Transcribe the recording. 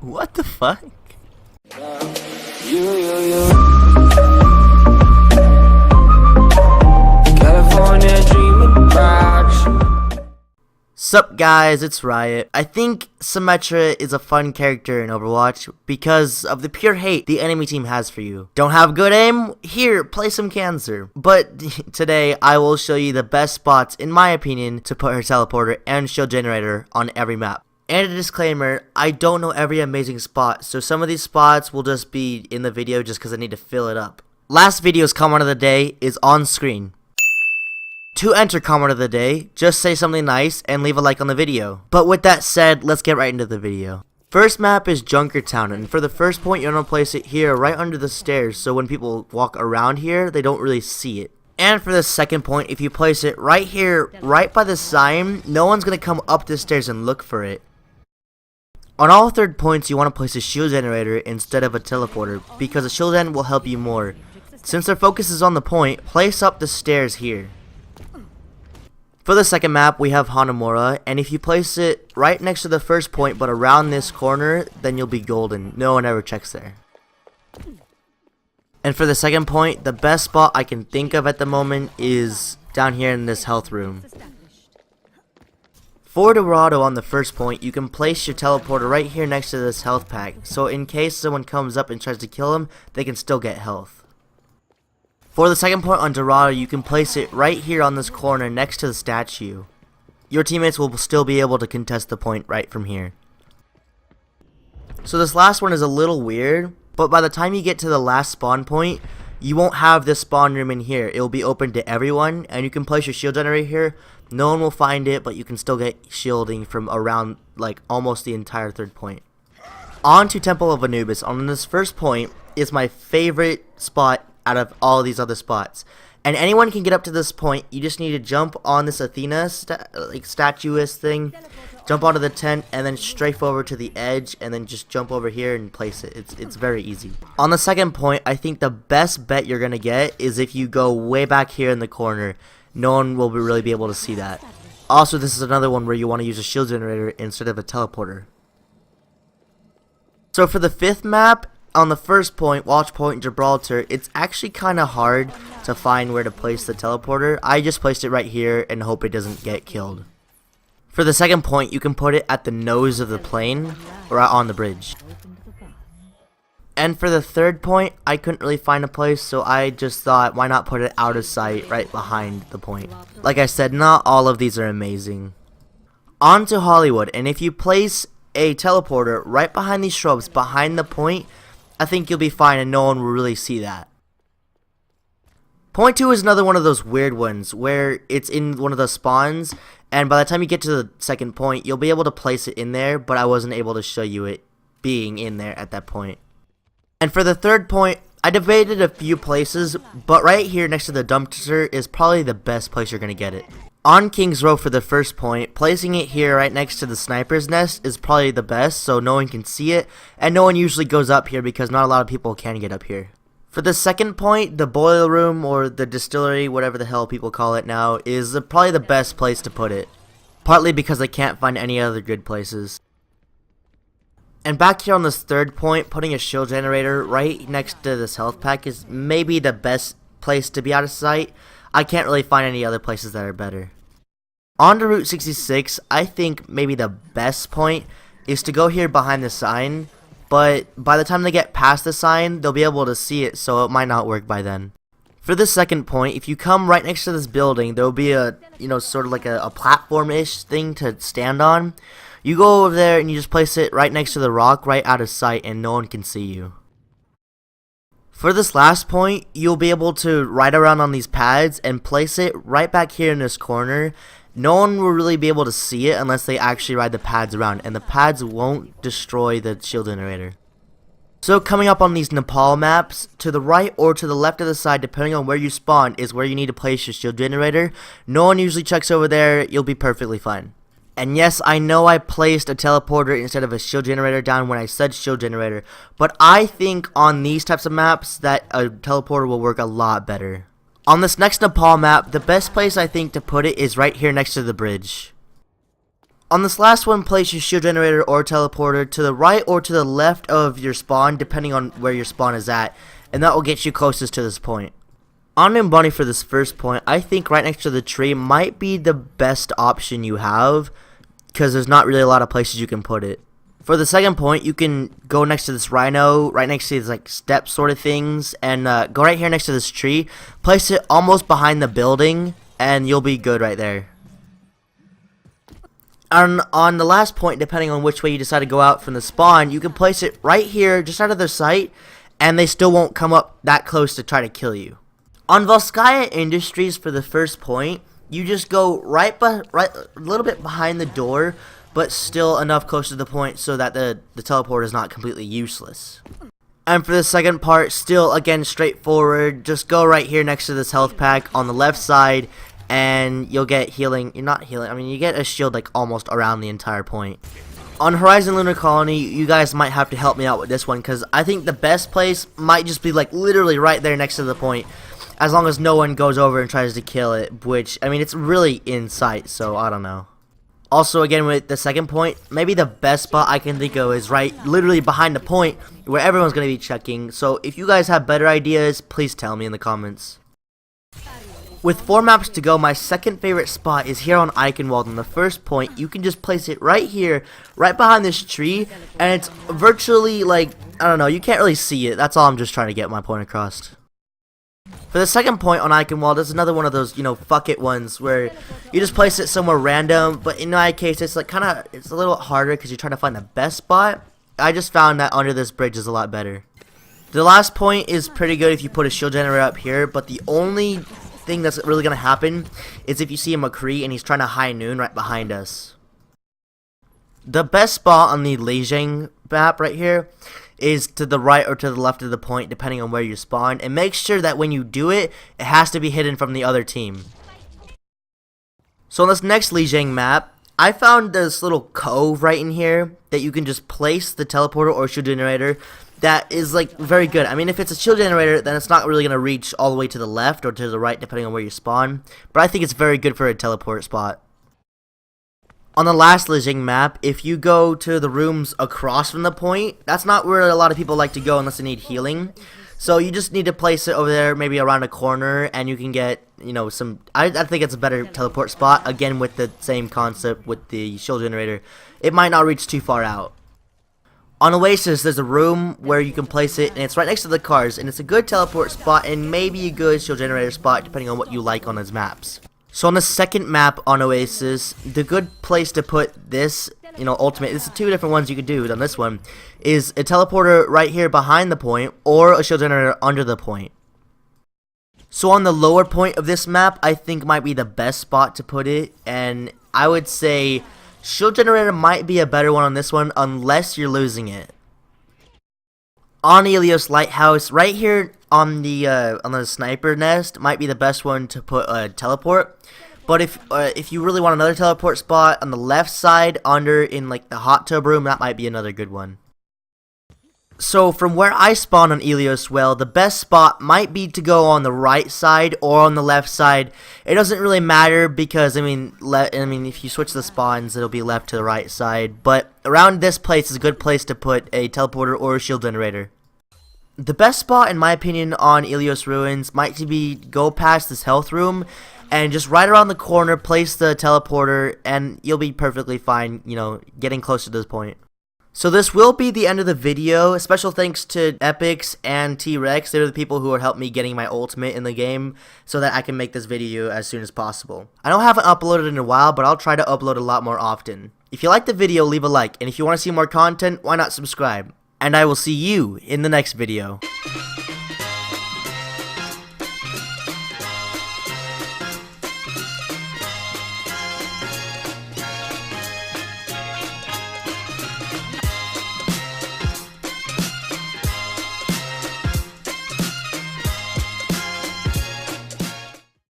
What the fuck? California dreaming about you. Sup guys, it's Riot. I think Symetra is a fun character in Overwatch because of the pure hate the enemy team has for you. Don't have good aim? Here, play some cancer. But today, I will show you the best spots, in my opinion, to put her teleporter and shield generator on every map. And a disclaimer, I don't know every amazing spot, so some of these spots will just be in the video just because I need to fill it up. Last video's comment of the day is on screen. To enter comment of the day, just say something nice and leave a like on the video. But with that said, let's get right into the video. First map is Junkertown, and for the first point you're going to place it here right under the stairs, so when people walk around here, they don't really see it. And for the second point, if you place it right here, right by the sign, no one's going to come up the stairs and look for it. On all third points, you want to place a shield generator instead of a teleporter, because a shield gen will help you more. Since their focus is on the point, place up the stairs here. For the second map, we have Hanamura, and if you place it right next to the first point but around this corner, then you'll be golden. No one ever checks there. And for the second point, the best spot I can think of at the moment is down here in this health room. For Dorado on the first point, you can place your teleporter right here next to this health pack, so in case someone comes up and tries to kill him, they can still get health. For the second point on Dorado, you can place it right here on this corner next to the statue. Your teammates will still be able to contest the point right from here. So this last one is a little weird, but by the time you get to the last spawn point, you won't have this spawn room in here. It will be open to everyone, and you can place your shield generator here. No one will find it, but you can still get shielding from around like almost the entire third point. On to Temple of Anubis. On this first point is my favorite spot out of all these other spots, and anyone can get up to this point. You just need to jump on this Athena statuist thing, jump onto the tent, and then strafe over to the edge, and then just jump over here and place it. It's very easy. On the second point, I think the best bet you're gonna get is if you go way back here in the corner. No one will really be able to see that. Also, this is another one where you want to use a shield generator instead of a teleporter. So for the fifth map, on the first point, Watch Point Gibraltar, it's actually kind of hard to find where to place the teleporter. I just placed it right here and hope it doesn't get killed. For the second point, you can put it at the nose of the plane or on the bridge. And for the third point, I couldn't really find a place, so I just thought, why not put it out of sight right behind the point. Like I said, not all of these are amazing. On to Hollywood, and if you place a teleporter right behind these shrubs, behind the point, I think you'll be fine and no one will really see that. Point 2 is another one of those weird ones where it's in one of the spawns, and by the time you get to the second point, you'll be able to place it in there, but I wasn't able to show you it being in there at that point. And for the third point, I debated a few places, but right here next to the dumpster is probably the best place you're going to get it. On King's Row for the first point, placing it here right next to the sniper's nest is probably the best, so no one can see it, and no one usually goes up here because not a lot of people can get up here. For the second point, the boiler room or the distillery, whatever the hell people call it now, is probably the best place to put it, partly because I can't find any other good places. And back here on this third point, putting a shield generator right next to this health pack is maybe the best place to be out of sight. I can't really find any other places that are better. On to Route 66, I think maybe the best point is to go here behind the sign, but by the time they get past the sign, they'll be able to see it, so it might not work by then. For the second point, if you come right next to this building, there will be a, sort of like a platform-ish thing to stand on. You go over there and you just place it right next to the rock, right out of sight, and no one can see you. For this last point, you'll be able to ride around on these pads and place it right back here in this corner. No one will really be able to see it unless they actually ride the pads around, and the pads won't destroy the shield generator. So coming up on these Nepal maps, to the right or to the left of the side, depending on where you spawn, is where you need to place your shield generator. No one usually checks over there, you'll be perfectly fine. And yes, I know I placed a teleporter instead of a shield generator down when I said shield generator, but I think on these types of maps that a teleporter will work a lot better. On this next Nepal map, the best place I think to put it is right here next to the bridge. On this last one, place your shield generator or teleporter to the right or to the left of your spawn, depending on where your spawn is at, and that will get you closest to this point. On and bunny for this first point, I think right next to the tree might be the best option you have, because there's not really a lot of places you can put it. For the second point, you can go next to this rhino, right next to these like step sort of things, and go right here next to this tree, place it almost behind the building, and you'll be good right there. On the last point, depending on which way you decide to go out from the spawn, you can place it right here, just out of their sight, and they still won't come up that close to try to kill you. On Volskaya Industries for the first point, you just go right a little bit behind the door, but still enough close to the point so that the teleport is not completely useless. And for the second part, still again straightforward, just go right here next to this health pack on the left side, and you'll get healing. You're not healing, I mean, you get a shield like almost around the entire point. On Horizon Lunar Colony, you guys might have to help me out with this one, because I think the best place might just be like literally right there next to the point, as long as no one goes over and tries to kill it, which, I mean, it's really in sight, so I don't know. Also, again, with the second point, maybe the best spot I can think of is right literally behind the point where everyone's going to be checking, so if you guys have better ideas, please tell me in the comments. With 4 maps to go, my second favorite spot is here on Eichenwald. On the first point, you can just place it right here, right behind this tree, and it's virtually like, I don't know, you can't really see it. That's all I'm just trying to get my point across. For the second point on Eichenwald, there's another one of those, you know, fuck it ones where you just place it somewhere random, but in my case, it's like it's a little harder because you're trying to find the best spot. I just found that under this bridge is a lot better. The last point is pretty good if you put a shield generator up here, but the only thing that's really going to happen is if you see a McCree and he's trying to high noon right behind us. The best spot on the Lijiang map right here is to the right or to the left of the point, depending on where you spawn, and make sure that when you do it, it has to be hidden from the other team. So on this next Lijiang map, I found this little cove right in here that you can just place the teleporter or shield generator. That is like very good. I mean, if it's a shield generator, then it's not really going to reach all the way to the left or to the right, depending on where you spawn, but I think it's very good for a teleport spot. On the last Lijiang map, if you go to the rooms across from the point, that's not where a lot of people like to go unless they need healing. So you just need to place it over there, maybe around a corner, and you can get, you know, some. I think it's a better teleport spot. Again, with the same concept with the shield generator, it might not reach too far out. On Oasis, there's a room where you can place it, and it's right next to the cars, and it's a good teleport spot and maybe a good shield generator spot depending on what you like on those maps. So on the second map on Oasis, the good place to put this, you know, ultimate, it's 2 different ones you could do on this one, is a teleporter right here behind the point or a shield generator under the point. So on the lower point of this map, I think might be the best spot to put it, and I would say shield generator might be a better one on this one unless you're losing it. On Ilios Lighthouse, right here on the sniper nest, might be the best one to put a teleport. But if you really want another teleport spot on the left side, under in like the hot tub room, that might be another good one. So from where I spawn on Ilios Well, the best spot might be to go on the right side or on the left side. It doesn't really matter because I mean if you switch the spawns, it'll be left to the right side. But around this place is a good place to put a teleporter or a shield generator. The best spot, in my opinion, on Ilios Ruins might be go past this health room and just right around the corner place the teleporter, and you'll be perfectly fine, you know, getting closer to this point. So this will be the end of the video. A special thanks to Epix and T-Rex. They're the people who are helping me getting my ultimate in the game so that I can make this video as soon as possible. I know I haven't uploaded in a while, but I'll try to upload a lot more often. If you like the video, leave a like, and if you want to see more content, why not subscribe? And I will see you in the next video.